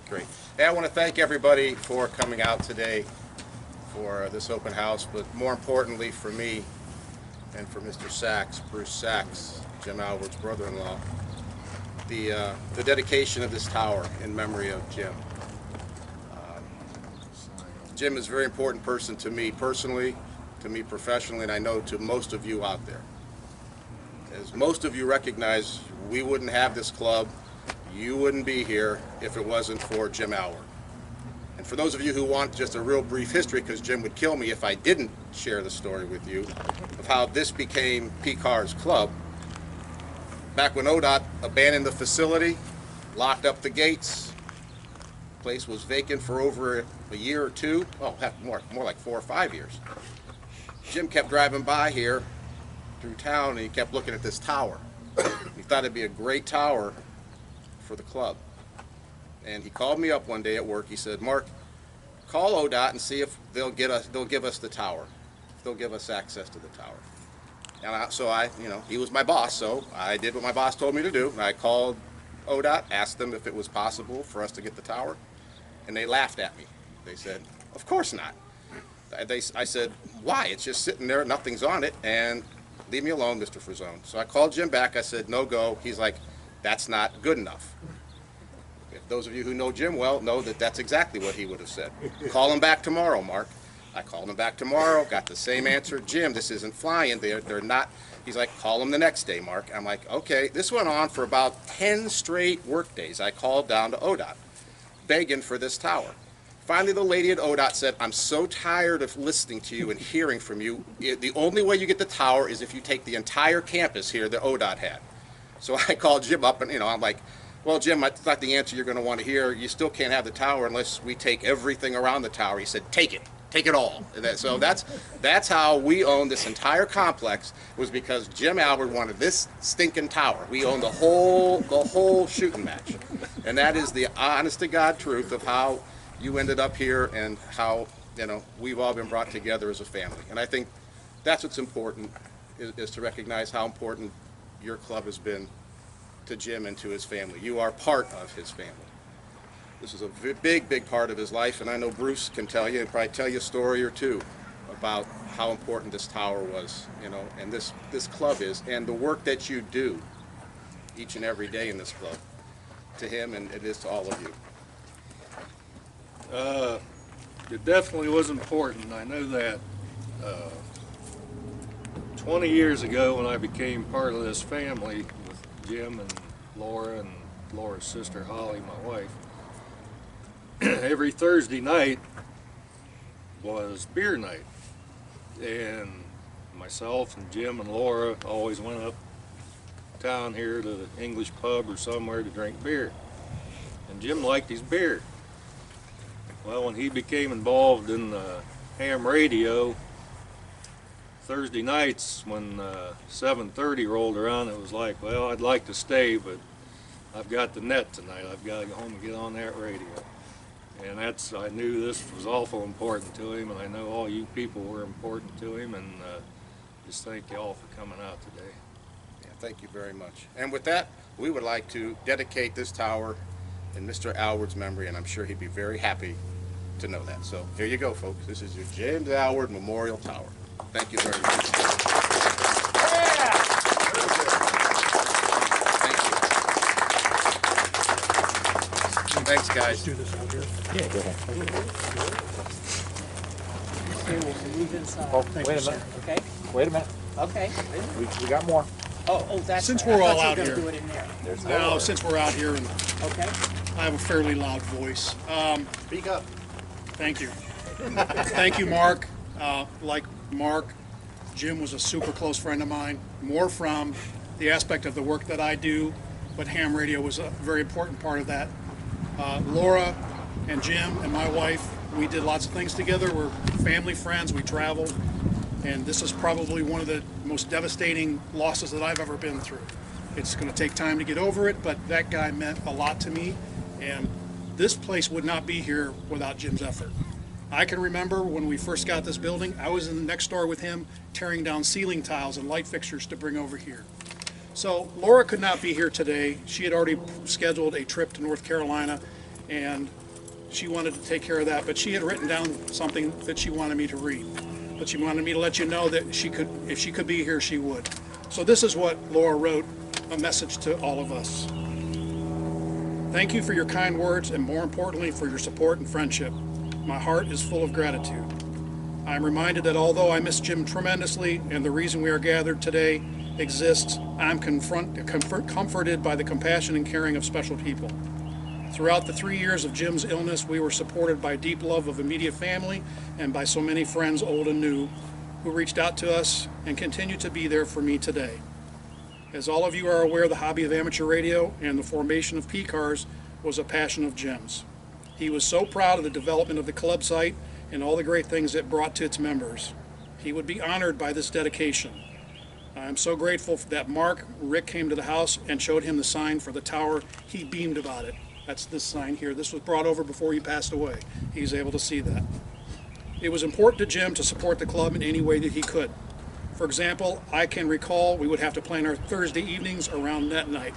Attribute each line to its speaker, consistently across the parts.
Speaker 1: Great. Hey, I want to thank everybody for coming out today for this open house, but more importantly for me and for Mr. Sachs, Bruce Sachs, Jim Aylward's brother-in-law, the dedication of this tower in memory of Jim. Jim is a very important person to me personally, to me professionally, and I know to most of you out there. As most of you recognize, we wouldn't have this club, you wouldn't be here if it wasn't for Jim Aylward. And for those of you who want just a real brief history, because Jim would kill me if I didn't share the story with you, of how this became PCARS Club, back when ODOT abandoned the facility, locked up the gates, the place was vacant for over a year or two, oh, more like 4 or 5 years. Jim kept driving by here through town and he kept looking at this tower. He thought it'd be a great tower for the club. And he called me up one day at work. He said, "Mark, call ODOT and see if they'll give us the tower, if they'll give us access to the tower." And so he was my boss, so I did what my boss told me to do. I called ODOT, asked them if it was possible for us to get the tower, and they laughed at me. They said, "Of course not." I said, "Why? It's just sitting there, nothing's on it, and leave me alone, Mr. Frazone." So I called Jim back. I said, "No go." He's like, "That's not good enough." If those of you who know Jim well know that that's exactly what he would have said. "Call him back tomorrow, Mark." I called him back tomorrow, got the same answer. "Jim, this isn't flying. They're not." He's like, "Call him the next day, Mark." I'm like, okay. This went on for about 10 straight work days. I called down to ODOT, begging for this tower. Finally, the lady at ODOT said, "I'm so tired of listening to you and hearing from you. The only way you get the tower is if you take the entire campus here that ODOT had." So I called Jim up and, I'm like, "Well, Jim, that's not the answer you're going to want to hear. You still can't have the tower unless we take everything around the tower." He said, "Take it. Take it all." So that's how we own this entire complex, was because Jim Aylward wanted this stinking tower. We own the whole shooting match. And that is the honest to God truth of how you ended up here and how, we've all been brought together as a family. And I think that's what's important, is to recognize how important your club has been to Jim and to his family. You are part of his family. This is a big, big part of his life, and I know Bruce can tell you, and probably tell you a story or two about how important this tower was, and this club is, and the work that you do each and every day in this club, to him, and it is to all of you.
Speaker 2: It definitely was important. I know that 20 years ago when I became part of this family with Jim and Laura's sister Holly, my wife, every Thursday night was beer night, and myself and Jim and Laura always went up town here to the English pub or somewhere to drink beer, and Jim liked his beer. Well, when he became involved in ham radio, Thursday nights when 7:30 rolled around, it was like, well, I'd like to stay, but I've got the net tonight. I've got to go home and get on that radio. And I knew this was awful important to him, and I know all you people were important to him, and just thank you all for coming out today.
Speaker 1: Yeah, thank you very much. And with that, we would like to dedicate this tower in Mr. Aylward's memory, and I'm sure he'd be very happy to know that. So here you go, folks. This is your James Aylward Memorial Tower. Thank you very much. Yeah. Thank you. Thanks, guys.
Speaker 3: Let's do this out here.
Speaker 4: Yeah, go ahead.
Speaker 5: Okay, we'll move inside.
Speaker 4: Oh, wait a minute.
Speaker 5: Okay?
Speaker 4: Wait a minute.
Speaker 5: Okay.
Speaker 4: We got more.
Speaker 5: Oh, that's
Speaker 3: Since
Speaker 5: right.
Speaker 3: we're
Speaker 5: I
Speaker 3: all
Speaker 5: thought
Speaker 3: out
Speaker 5: you were
Speaker 3: here.
Speaker 5: gonna do it in there.
Speaker 4: There's
Speaker 3: Now, since we're out here, and
Speaker 5: Okay?
Speaker 3: I have a fairly loud voice.
Speaker 1: Speak up.
Speaker 3: Thank you. Thank you, Mark. Like Mark, Jim was a super close friend of mine, more from the aspect of the work that I do, but ham radio was a very important part of that. Laura and Jim and my wife, we did lots of things together. We're family friends, we traveled, and this is probably one of the most devastating losses that I've ever been through. It's going to take time to get over it, but that guy meant a lot to me, and this place would not be here without Jim's effort. I can remember when we first got this building, I was in the next door with him tearing down ceiling tiles and light fixtures to bring over here. So Laura could not be here today. She had already scheduled a trip to North Carolina, and she wanted to take care of that, but she had written down something that she wanted me to read. But she wanted me to let you know that she could, if she could be here, she would. So this is what Laura wrote, a message to all of us. Thank you for your kind words, and more importantly, for your support and friendship. My heart is full of gratitude. I am reminded that although I miss Jim tremendously, and the reason we are gathered today exists, I am comforted by the compassion and caring of special people. Throughout the 3 years of Jim's illness, we were supported by deep love of immediate family and by so many friends, old and new, who reached out to us and continue to be there for me today. As all of you are aware, the hobby of amateur radio and the formation of PCARS was a passion of Jim's. He was so proud of the development of the club site and all the great things it brought to its members. He would be honored by this dedication. I am so grateful that Rick came to the house and showed him the sign for the tower. He beamed about it. That's this sign here. This was brought over before he passed away. He was able to see that. It was important to Jim to support the club in any way that he could. For example, I can recall we would have to plan our Thursday evenings around net night,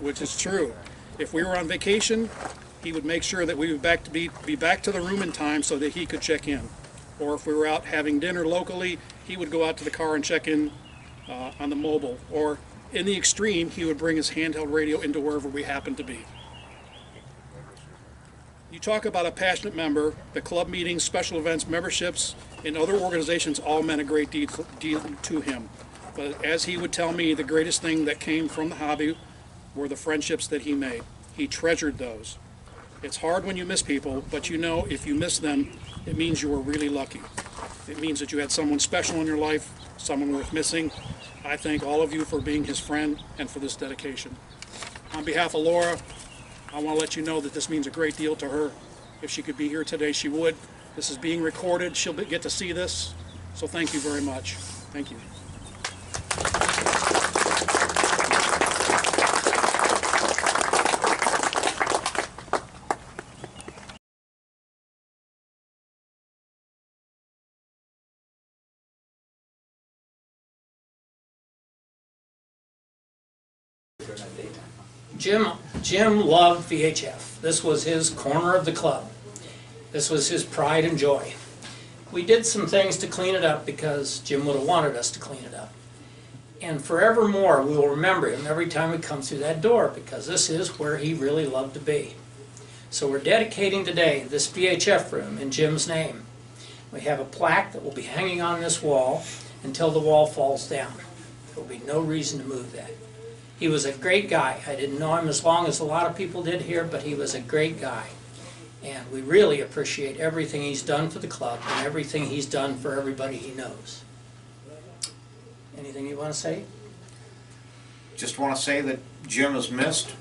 Speaker 3: which is true. If we were on vacation, he would make sure that we would be back to the room in time so that he could check in. Or if we were out having dinner locally, he would go out to the car and check in on the mobile. Or in the extreme, he would bring his handheld radio into wherever we happened to be. You talk about a passionate member. The club meetings, special events, memberships, and other organizations all meant a great deal to him. But as he would tell me, the greatest thing that came from the hobby were the friendships that he made. He treasured those. It's hard when you miss people, but you know if you miss them, it means you were really lucky. It means that you had someone special in your life, someone worth missing. I thank all of you for being his friend and for this dedication. On behalf of Laura, I want to let you know that this means a great deal to her. If she could be here today, she would. This is being recorded. She'll get to see this. So thank you very much. Thank you.
Speaker 5: Jim loved VHF. This was his corner of the club. This was his pride and joy. We did some things to clean it up because Jim would have wanted us to clean it up. And forevermore, we will remember him every time we come through that door because this is where he really loved to be. So we're dedicating today this VHF room in Jim's name. We have a plaque that will be hanging on this wall until the wall falls down. There will be no reason to move that. He was a great guy. I didn't know him as long as a lot of people did here, but he was a great guy. And we really appreciate everything he's done for the club and everything he's done for everybody he knows. Anything you want to say?
Speaker 4: Just want to say that Jim is missed.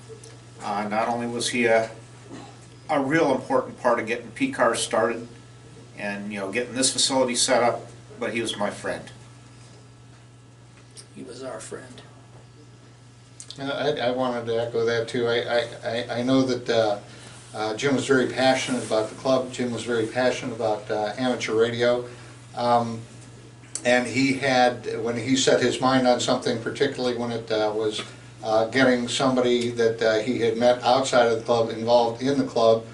Speaker 4: Not only was he a real important part of getting PCARS started and getting this facility set up, but he was my friend.
Speaker 5: He was our friend.
Speaker 6: I wanted to echo that too. I know that Jim was very passionate about the club. Jim was very passionate about amateur radio. And he had, when he set his mind on something, particularly when it was getting somebody that he had met outside of the club involved in the club,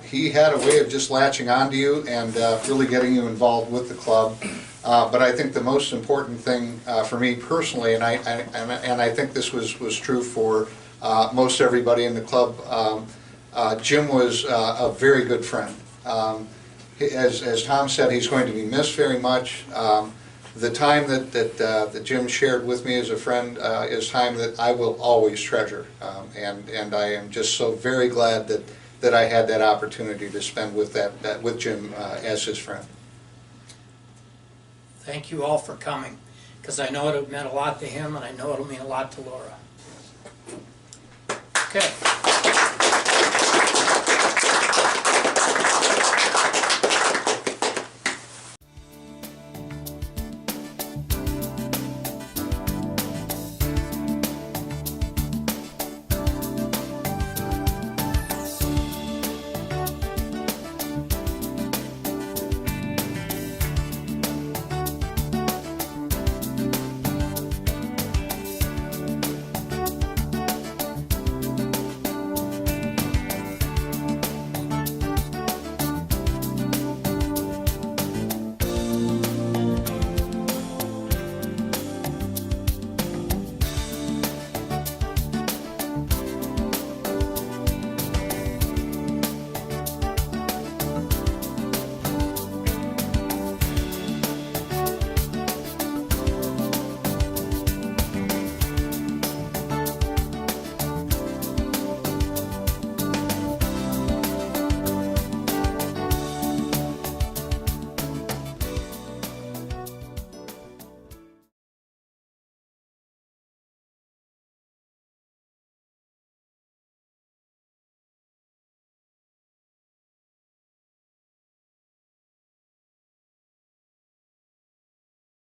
Speaker 6: he had a way of just latching onto you and really getting you involved with the club. But I think the most important thing for me personally, and I think this was true for most everybody in the club, Jim was a very good friend. As Tom said, he's going to be missed very much. The time that Jim shared with me as a friend is time that I will always treasure, and I am just so very glad that I had that opportunity to spend with with Jim as his friend.
Speaker 5: Thank you all for coming, because I know it meant a lot to him, and I know it'll mean a lot to Laura. Okay.